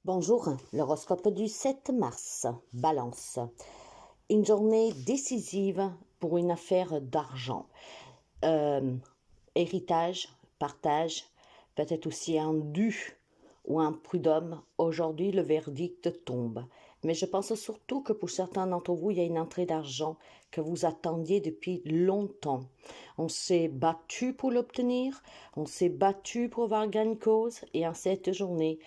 Bonjour, l'horoscope du 7 mars, Balance. Une journée décisive pour une affaire d'argent. Euh, Héritage, partage, peut-être aussi un dû ou un prud'homme. Aujourd'hui, le verdict tombe. Mais je pense surtout que pour certains d'entre vous, il y a une entrée d'argent que vous attendiez depuis longtemps. On s'est battu pour l'obtenir, on s'est battu pour avoir gain de cause, et en cette journée,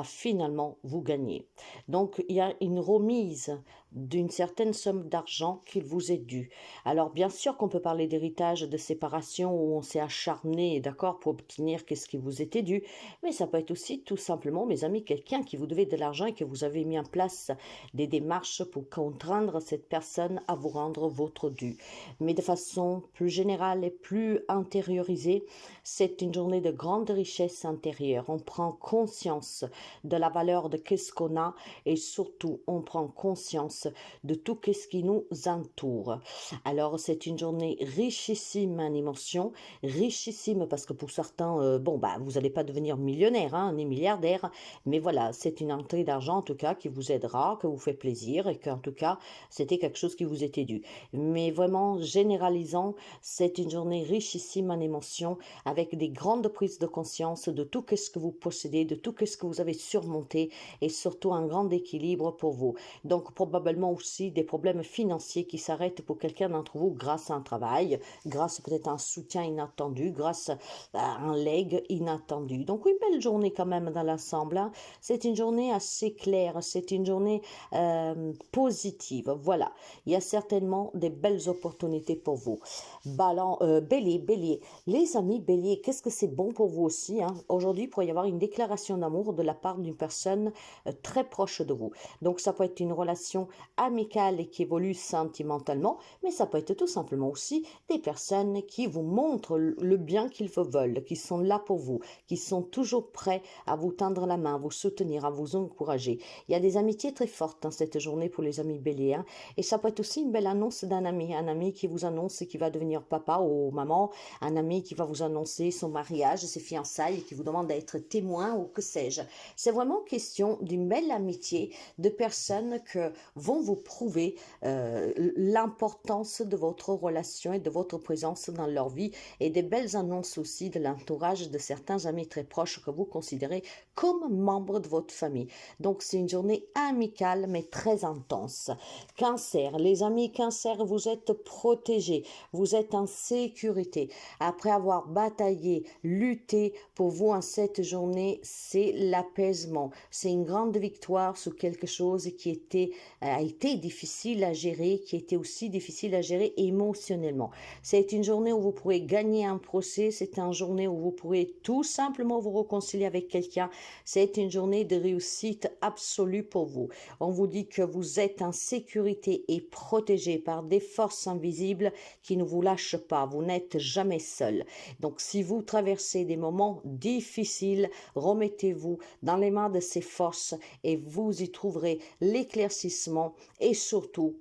finalement, vous gagnez. Donc, il y a une remise d'une certaine somme d'argent qu'il vous est due. Alors, bien sûr qu'on peut parler d'héritage, de séparation, où on s'est acharné, d'accord, pour obtenir qu'est-ce qui vous était dû, mais ça peut être aussi, tout simplement, mes amis, quelqu'un qui vous devait de l'argent et que vous avez mis en place des démarches pour contraindre cette personne à vous rendre votre dû. Mais de façon plus générale et plus intériorisée, c'est une journée de grande richesse intérieure. On prend conscience de la valeur de qu'est-ce qu'on a et surtout on prend conscience de tout qu'est-ce qui nous entoure. Alors c'est une journée richissime en émotions, richissime parce que pour certains, vous n'allez pas devenir millionnaire, ni milliardaire, mais voilà, c'est une entrée d'argent en tout cas qui vous aidera, que vous fait plaisir et qu'en tout cas c'était quelque chose qui vous était dû. Mais vraiment généralisant, c'est une journée richissime en émotions avec des grandes prises de conscience de tout ce que vous possédez, de tout ce que vous avez surmonté et surtout un grand équilibre pour vous. Donc probablement aussi des problèmes financiers qui s'arrêtent pour quelqu'un d'entre vous grâce à un travail, grâce peut-être à un soutien inattendu, grâce à un legs inattendu. Donc une belle journée quand même dans l'ensemble. Hein. C'est une journée assez claire, c'est une journée positive. Voilà, il y a certainement des belles opportunités pour vous. Bélier. Les amis Bélier, qu'est-ce que c'est bon pour vous aussi hein? Aujourd'hui, il pourrait y avoir une déclaration d'amour de la part d'une personne très proche de vous. Donc, ça peut être une relation amicale et qui évolue sentimentalement, mais ça peut être tout simplement aussi des personnes qui vous montrent le bien qu'ils vous veulent, qui sont là pour vous, qui sont toujours prêts à vous tendre la main, à vous soutenir, à vous encourager. Il y a des amitiés très fortes dans cette journée pour les amis Bélier. Hein? Et ça peut être aussi une belle annonce d'un ami, un ami qui vous annonce qu'il va devenir papa ou maman, un ami qui va vous annoncer son mariage, ses fiançailles, et qui vous demande d'être témoin ou que sais-je. C'est vraiment question d'une belle amitié de personnes que vont vous prouver l'importance de votre relation et de votre présence dans leur vie et des belles annonces aussi de l'entourage de certains amis très proches que vous considérez comme membres de votre famille. Donc c'est une journée amicale mais très intense. Cancer, les amis Cancer, vous êtes protégés, vous êtes en sécurité. Après avoir bataillé, lutté pour vous en cette journée, c'est l'apaisement. C'est une grande victoire sur quelque chose qui a été difficile à gérer, qui était aussi difficile à gérer émotionnellement. C'est une journée où vous pourrez gagner un procès, c'est une journée où vous pourrez tout simplement vous réconcilier avec quelqu'un. C'est une journée de réussite absolue pour vous. On vous dit que vous êtes en sécurité et protégé par des forces invisibles qui ne vous lâchent pas. Vous n'êtes jamais seul. Donc, si vous traversez des moments difficiles, remettez-vous dans les mains de ces forces et vous y trouverez l'éclaircissement et surtout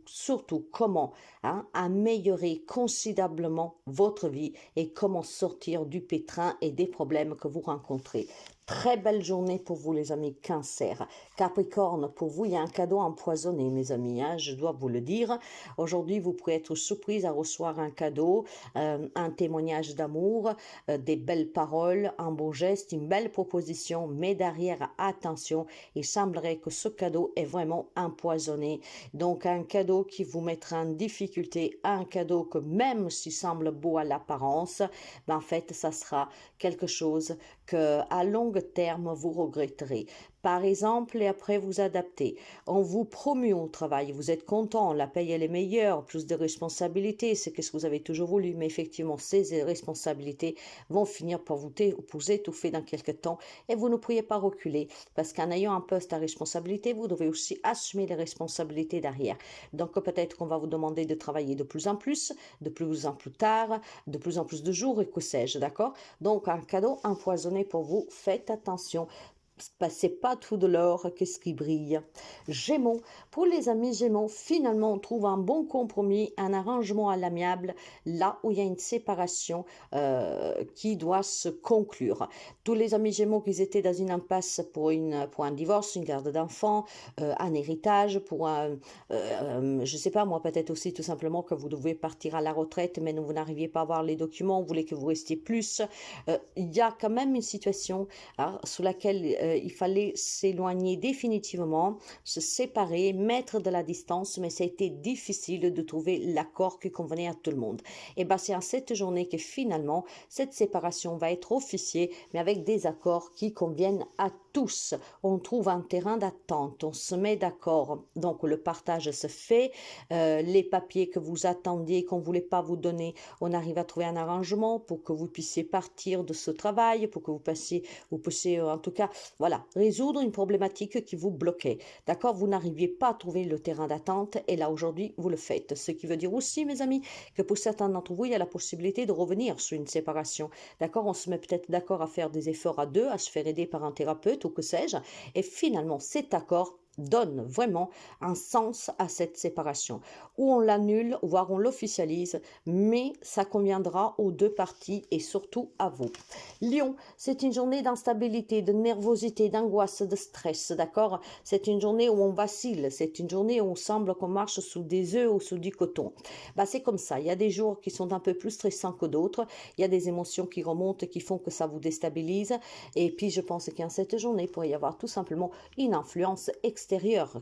comment améliorer considérablement votre vie et comment sortir du pétrin et des problèmes que vous rencontrez. Très belle journée pour vous les amis Cancer. Capricorne, pour vous, il y a un cadeau empoisonné mes amis, je dois vous le dire. Aujourd'hui, vous pourrez être surprise à recevoir un cadeau, un témoignage d'amour, des belles paroles, un beau geste, une belle proposition, mais derrière, attention, il semblerait que ce cadeau est vraiment empoisonné. Donc un cadeau qui vous mettra en difficulté, un cadeau que même s'il semble beau à l'apparence, en fait, ça sera quelque chose que à long terme vous regretterez. Par exemple, et après vous adapter. On vous promue au travail, vous êtes content, la paye elle est meilleure, plus de responsabilités, c'est ce que vous avez toujours voulu, mais effectivement ces responsabilités vont finir par vous étouffer dans quelques temps et vous ne pourriez pas reculer parce qu'en ayant un poste à responsabilité, vous devez aussi assumer les responsabilités derrière. Donc peut-être qu'on va vous demander de travailler de plus en plus tard, de plus en plus de jours et que sais-je, d'accord? Donc un cadeau empoisonné pour vous, faites attention. c'est pas tout de l'or qu'est-ce qui brille. Gémeaux, pour les amis Gémeaux, finalement on trouve un bon compromis, un arrangement à l'amiable, là où il y a une séparation qui doit se conclure. Tous les amis Gémeaux qui étaient dans une impasse pour un divorce, une garde d'enfants, un héritage, je sais pas moi, peut-être aussi tout simplement que vous devez partir à la retraite, mais vous n'arriviez pas à avoir les documents, vous voulez que vous restiez plus. Il y a quand même une situation sous laquelle il fallait s'éloigner définitivement, se séparer, mettre de la distance, mais ça a été difficile de trouver l'accord qui convenait à tout le monde. Et bien, c'est en cette journée que finalement, cette séparation va être officiée, mais avec des accords qui conviennent à tous. On trouve un terrain d'attente, on se met d'accord, donc le partage se fait, les papiers que vous attendiez, qu'on ne voulait pas vous donner, on arrive à trouver un arrangement pour que vous puissiez partir de ce travail, pour que vous puissiez en tout cas, voilà, résoudre une problématique qui vous bloquait. D'accord? Vous n'arriviez pas à trouver le terrain d'attente et là aujourd'hui, vous le faites. Ce qui veut dire aussi, mes amis, que pour certains d'entre vous, il y a la possibilité de revenir sur une séparation. D'accord? On se met peut-être d'accord à faire des efforts à deux, à se faire aider par un thérapeute ou que sais-je. Et finalement, cet accord donne vraiment un sens à cette séparation. Ou on l'annule, voire on l'officialise, mais ça conviendra aux deux parties et surtout à vous. Lion, c'est une journée d'instabilité, de nervosité, d'angoisse, de stress, d'accord? C'est une journée où on vacille, c'est une journée où on semble qu'on marche sous des œufs ou sous du coton. Bah, c'est comme ça, il y a des jours qui sont un peu plus stressants que d'autres, il y a des émotions qui remontent qui font que ça vous déstabilise, et puis je pense qu'en cette journée, il pourrait y avoir tout simplement une influence extérieure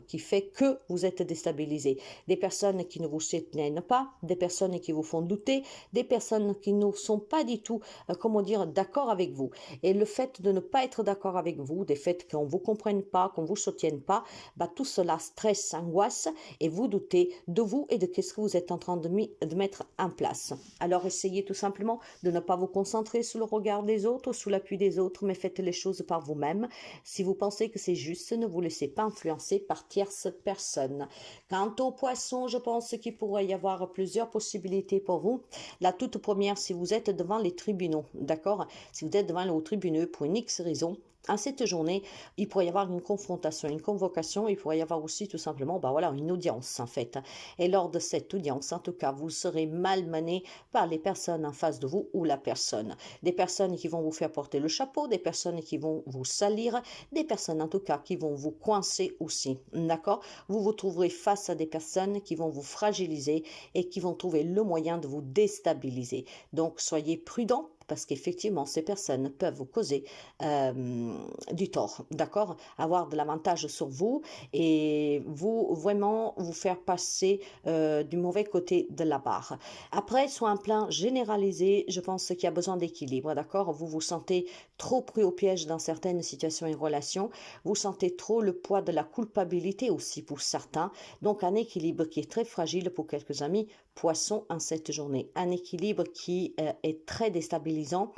qui fait que vous êtes déstabilisé. Des personnes qui ne vous soutiennent pas, des personnes qui vous font douter, des personnes qui ne sont pas du tout, comment dire, d'accord avec vous. Et le fait de ne pas être d'accord avec vous, des faits qu'on ne vous comprenne pas, qu'on ne vous soutienne pas, bah, tout cela stresse, angoisse et vous doutez de vous et de ce que vous êtes en train de mettre en place. Alors essayez tout simplement de ne pas vous concentrer sur le regard des autres, sous l'appui des autres, mais faites les choses par vous-même. Si vous pensez que c'est juste, ne vous laissez pas influencer par tierces personnes. Quant aux poissons, je pense qu'il pourrait y avoir plusieurs possibilités pour vous. La toute première, si vous êtes devant les tribunaux, d'accord? Si vous êtes devant le tribunal pour une X raison, à cette journée, il pourrait y avoir une confrontation, une convocation, il pourrait y avoir aussi tout simplement voilà, une audience en fait. Et lors de cette audience, en tout cas, vous serez malmené par les personnes en face de vous ou la personne. Des personnes qui vont vous faire porter le chapeau, des personnes qui vont vous salir, des personnes en tout cas qui vont vous coincer aussi. D'accord? Vous vous trouverez face à des personnes qui vont vous fragiliser et qui vont trouver le moyen de vous déstabiliser. Donc soyez prudents parce qu'effectivement, ces personnes peuvent vous causer du tort, d'accord? Avoir de l'avantage sur vous et vous vraiment vous faire passer du mauvais côté de la barre. Après, sur un plan généralisé, je pense qu'il y a besoin d'équilibre, d'accord? Vous vous sentez trop pris au piège dans certaines situations et relations, vous sentez trop le poids de la culpabilité aussi pour certains, donc un équilibre qui est très fragile pour quelques amis poissons en cette journée. Un équilibre qui est très déstabilisant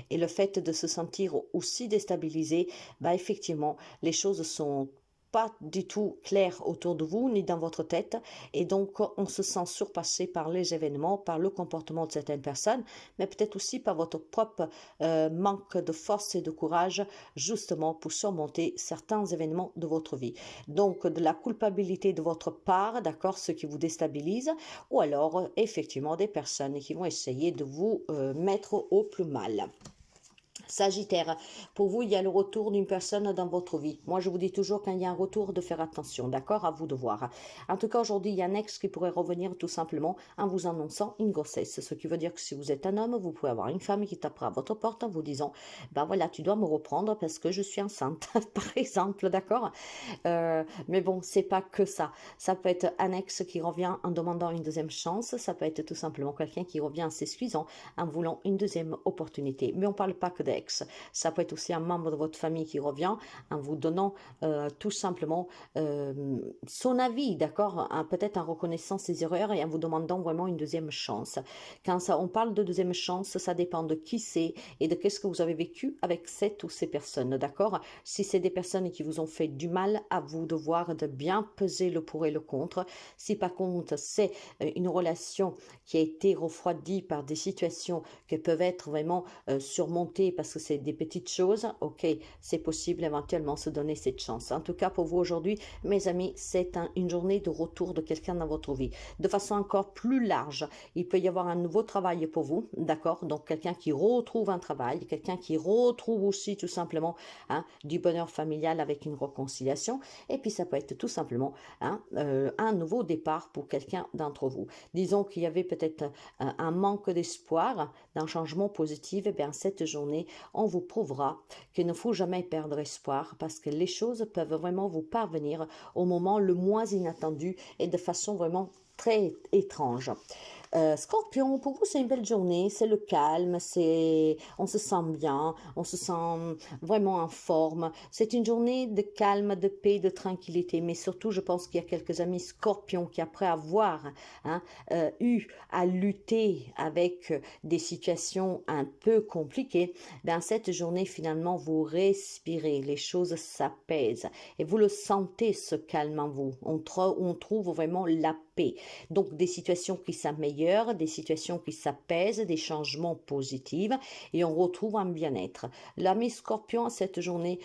et le fait de se sentir aussi déstabilisé, bah effectivement, les choses sont pas du tout claires autour de vous ni dans votre tête et donc on se sent surpassé par les événements, par le comportement de certaines personnes, mais peut-être aussi par votre propre manque de force et de courage justement pour surmonter certains événements de votre vie. Donc de la culpabilité de votre part, d'accord, ce qui vous déstabilise, ou alors effectivement des personnes qui vont essayer de vous mettre au plus mal. Sagittaire, pour vous, il y a le retour d'une personne dans votre vie. Moi, je vous dis toujours quand il y a un retour de faire attention, d'accord? À vous de voir. En tout cas, aujourd'hui, il y a un ex qui pourrait revenir tout simplement en vous annonçant une grossesse. Ce qui veut dire que si vous êtes un homme, vous pouvez avoir une femme qui tapera à votre porte en vous disant, ben voilà, tu dois me reprendre parce que je suis enceinte, par exemple, d'accord? Mais bon, c'est pas que ça. Ça peut être un ex qui revient en demandant une deuxième chance. Ça peut être tout simplement quelqu'un qui revient en s'excusant, en voulant une deuxième opportunité. Mais on parle pas que d'ex. Ça peut être aussi un membre de votre famille qui revient en vous donnant tout simplement son avis, d'accord? Peut-être en reconnaissant ses erreurs et en vous demandant vraiment une deuxième chance. Quand on parle de deuxième chance, ça dépend de qui c'est et de qu'est-ce que vous avez vécu avec cette ou ces personnes, d'accord? Si c'est des personnes qui vous ont fait du mal, à vous de voir, de bien peser le pour et le contre. Si par contre c'est une relation qui a été refroidie par des situations qui peuvent être vraiment surmontées parce parce que c'est des petites choses, ok, c'est possible éventuellement se donner cette chance. En tout cas, pour vous aujourd'hui, mes amis, c'est une journée de retour de quelqu'un dans votre vie. De façon encore plus large, il peut y avoir un nouveau travail pour vous, d'accord? Donc, quelqu'un qui retrouve un travail, quelqu'un qui retrouve aussi tout simplement du bonheur familial avec une réconciliation. Et puis, ça peut être tout simplement un nouveau départ pour quelqu'un d'entre vous. Disons qu'il y avait peut-être un manque d'espoir, d'un changement positif. Et bien, cette journée, on vous prouvera qu'il ne faut jamais perdre espoir parce que les choses peuvent vraiment vous parvenir au moment le moins inattendu et de façon vraiment très étrange. Scorpion, pour vous, c'est une belle journée, c'est le calme, on se sent bien, on se sent vraiment en forme. C'est une journée de calme, de paix, de tranquillité, mais surtout, je pense qu'il y a quelques amis scorpions qui, après avoir eu à lutter avec des situations un peu compliquées, dans cette journée, finalement, vous respirez, les choses s'apaisent et vous le sentez, ce calme en vous. On trouve vraiment la paix. Donc, des situations qui s'améliorent, des situations qui s'apaisent, des changements positifs et on retrouve un bien-être. L'ami Scorpion, cette journée,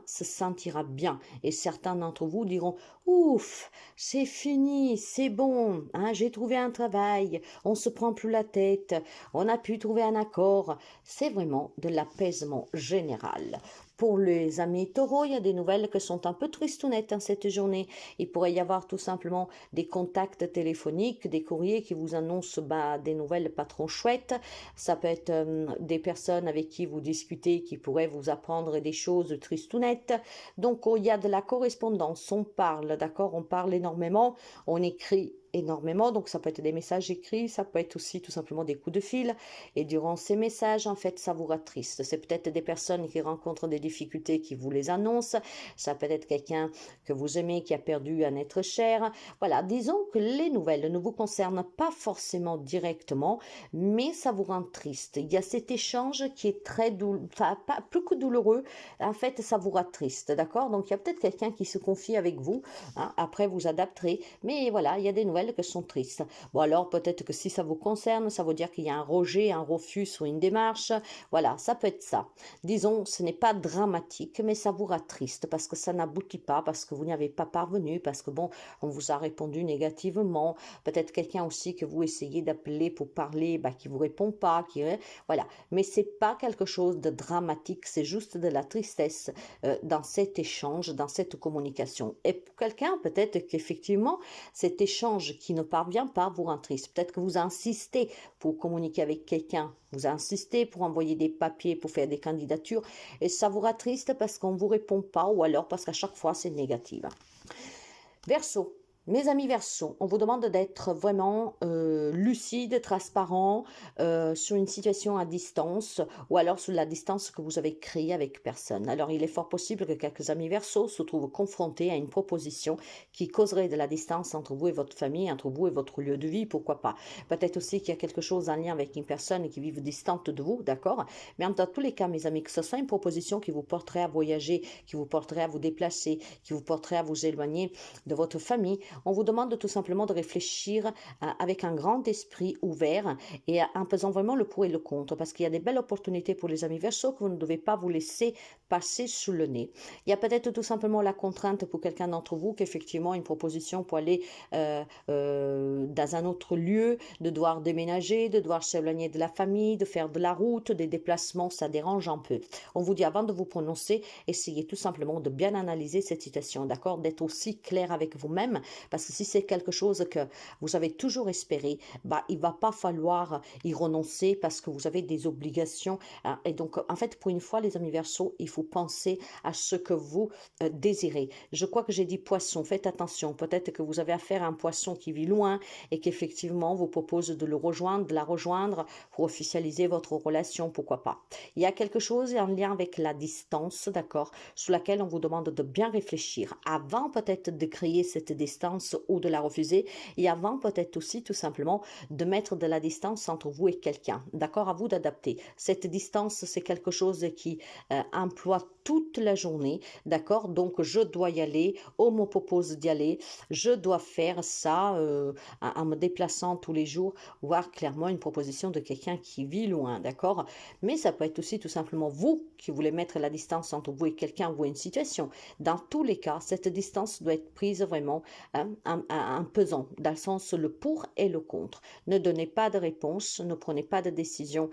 se sentira bien. Et certains d'entre vous diront « Ouf, c'est fini, c'est bon, j'ai trouvé un travail, on se prend plus la tête, on a pu trouver un accord. » C'est vraiment de l'apaisement général. Pour les amis taureaux, il y a des nouvelles qui sont un peu tristounettes cette journée. Il pourrait y avoir tout simplement des contacts téléphoniques, des courriers qui vous annoncent des nouvelles pas trop chouettes. Ça peut être des personnes avec qui vous discutez qui pourraient vous apprendre des choses tristounettes. Donc, il y a de la correspondance, on parle, d'accord? On parle énormément, on écrit énormément, donc ça peut être des messages écrits, ça peut être aussi tout simplement des coups de fil, et durant ces messages, en fait, ça vous attriste. C'est peut-être des personnes qui rencontrent des difficultés qui vous les annoncent, ça peut être quelqu'un que vous aimez qui a perdu un être cher. Voilà, disons que les nouvelles ne vous concernent pas forcément directement, mais ça vous rend triste. Il y a cet échange qui est très douloureux, enfin, pas plus que douloureux, en fait, ça vous rend triste, d'accord? Donc, il y a peut-être quelqu'un qui se confie avec vous, après vous adapterez, mais voilà, il y a des nouvelles que sont tristes. Bon, alors peut-être que si ça vous concerne, ça veut dire qu'il y a un rejet, un refus ou une démarche. Voilà, ça peut être ça. Disons, ce n'est pas dramatique, mais ça vous rend triste parce que ça n'aboutit pas, parce que vous n'y avez pas parvenu, parce que bon, on vous a répondu négativement. Peut-être quelqu'un aussi que vous essayez d'appeler pour parler, qui vous répond pas, voilà. Mais c'est pas quelque chose de dramatique, c'est juste de la tristesse dans cet échange, dans cette communication. Et pour quelqu'un, peut-être qu'effectivement, cet échange qui ne parvient pas vous rend triste. Peut-être que vous insistez pour communiquer avec quelqu'un, vous insistez pour envoyer des papiers, pour faire des candidatures, et ça vous rend triste parce qu'on ne vous répond pas, ou alors parce qu'à chaque fois c'est négatif. Verseau. Mes amis Verseau, on vous demande d'être vraiment lucide, transparent sur une situation à distance ou alors sur la distance que vous avez créée avec personne. Alors, il est fort possible que quelques amis Verseau se trouvent confrontés à une proposition qui causerait de la distance entre vous et votre famille, entre vous et votre lieu de vie, pourquoi pas. Peut-être aussi qu'il y a quelque chose en lien avec une personne qui vive distante de vous, d'accord? Mais dans tous les cas, mes amis, que ce soit une proposition qui vous porterait à voyager, qui vous porterait à vous déplacer, qui vous porterait à vous éloigner de votre famille, on vous demande tout simplement de réfléchir avec un grand esprit ouvert et en pesant vraiment le pour et le contre, parce qu'il y a des belles opportunités pour les amis Verseau que vous ne devez pas vous laisser passer sous le nez. Il y a peut-être tout simplement la contrainte pour quelqu'un d'entre vous qu'effectivement une proposition pour aller dans un autre lieu, de devoir déménager, de devoir s'éloigner de la famille, de faire de la route, des déplacements, ça dérange un peu. On vous dit avant de vous prononcer, essayez tout simplement de bien analyser cette situation, d'accord, d'être aussi clair avec vous-même, parce que si c'est quelque chose que vous avez toujours espéré, il ne va pas falloir y renoncer parce que vous avez des obligations. Et donc, en fait, pour une fois, les amis Verseau, il faut penser à ce que vous désirez. Je crois que j'ai dit poisson, faites attention. Peut-être que vous avez affaire à un poisson qui vit loin et qu'effectivement, vous propose de le rejoindre, de la rejoindre pour officialiser votre relation, pourquoi pas. Il y a quelque chose en lien avec la distance, d'accord, sur laquelle on vous demande de bien réfléchir avant peut-être de créer cette distance distance ou de la refuser. Et avant, peut-être aussi tout simplement de mettre de la distance entre vous et quelqu'un. D'accord? À vous d'adapter. Cette distance, c'est quelque chose qui emploie toute la journée. D'accord? Donc, je dois y aller. On me propose d'y aller. Je dois faire ça en me déplaçant tous les jours, voire clairement une proposition de quelqu'un qui vit loin. D'accord? Mais ça peut être aussi tout simplement vous qui voulez mettre la distance entre vous et quelqu'un ou une situation. Dans tous les cas, cette distance doit être prise vraiment en pesant, dans le sens le pour et le contre. Ne donnez pas de réponse, ne prenez pas de décision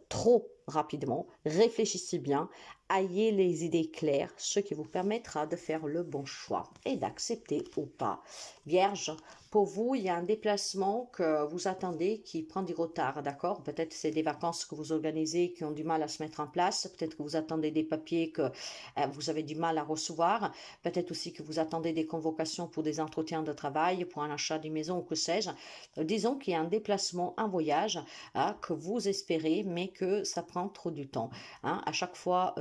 trop rapidement, réfléchissez bien, ayez les idées claires, ce qui vous permettra de faire le bon choix et d'accepter ou pas. Vierge, pour vous, il y a un déplacement que vous attendez qui prend du retard, d'accord? Peut-être c'est des vacances que vous organisez qui ont du mal à se mettre en place, peut-être que vous attendez des papiers que vous avez du mal à recevoir, peut-être aussi que vous attendez des convocations pour des entretiens de travail, pour un achat d'une maison ou que sais-je. Disons qu'il y a un déplacement, un voyage que vous espérez, mais que ça prend trop du temps. À chaque fois,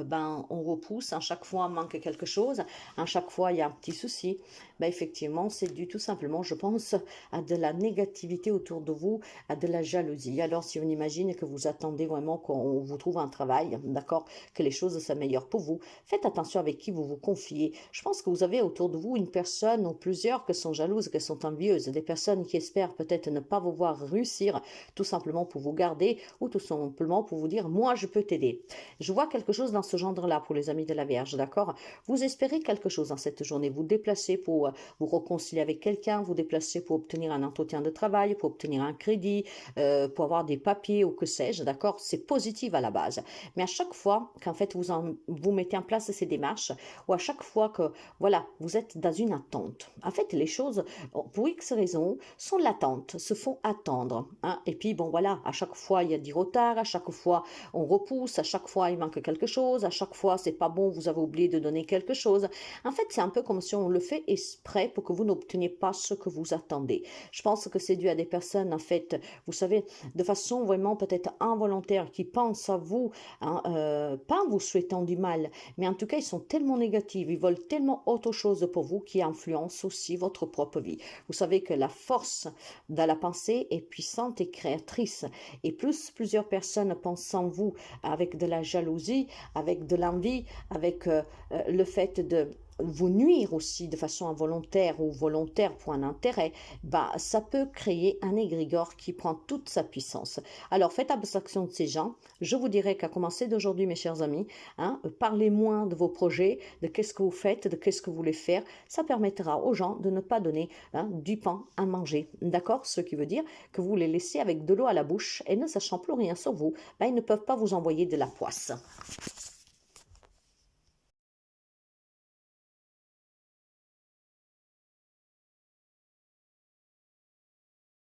on repousse, à chaque fois, il manque quelque chose, à chaque fois, il y a un petit souci. Effectivement, c'est dû tout simplement, je pense, à de la négativité autour de vous, à de la jalousie. Alors, si on imagine que vous attendez vraiment qu'on vous trouve un travail, d'accord, que les choses s'améliorent pour vous, faites attention avec qui vous vous confiez. Je pense que vous avez autour de vous une personne ou plusieurs qui sont jalouses, qui sont envieuses, des personnes qui espèrent peut-être ne pas vous voir réussir, tout simplement pour vous garder ou tout simplement pour vous dire, moi, je peux t'aider. Je vois quelque chose dans ce genre-là pour les amis de la Vierge, d'accord? Vous espérez quelque chose dans cette journée, vous déplacez pour vous réconcilier avec quelqu'un, vous déplacez pour obtenir un entretien de travail, pour obtenir un crédit, pour avoir des papiers ou que sais-je, d'accord? C'est positif à la base. Mais à chaque fois qu'en fait vous mettez en place ces démarches, ou à chaque fois que, voilà, vous êtes dans une attente, en fait, les choses, pour X raisons, sont latentes, se font attendre. Et puis, bon, voilà, à chaque fois, il y a du retard, à chaque fois, on repousse, à chaque fois, il manque quelque chose, à chaque fois, c'est pas bon, vous avez oublié de donner quelque chose. En fait, c'est un peu comme si on le fait exprès pour que vous n'obteniez pas ce que vous attendez. Je pense que c'est dû à des personnes, en fait, vous savez, de façon vraiment peut-être involontaire, qui pensent à vous, pas en vous souhaitant du mal, mais en tout cas, ils sont tellement négatifs, ils veulent tellement autre chose pour vous qui influence aussi votre propre vie. Vous savez que la force de la pensée est puissante et créatrice. Et plus plusieurs personnes pensent en vous avec de la jalousie, avec de l'envie, avec le fait de vous nuire aussi de façon involontaire ou volontaire pour un intérêt, ça peut créer un égrégore qui prend toute sa puissance. Alors faites abstraction de ces gens. Je vous dirais qu'à commencer d'aujourd'hui, mes chers amis, parlez moins de vos projets, de qu'est-ce que vous faites, de qu'est-ce que vous voulez faire. Ça permettra aux gens de ne pas donner du pain à manger. D'accord? Ce qui veut dire que vous les laissez avec de l'eau à la bouche et ne sachant plus rien sur vous, ils ne peuvent pas vous envoyer de la poisse.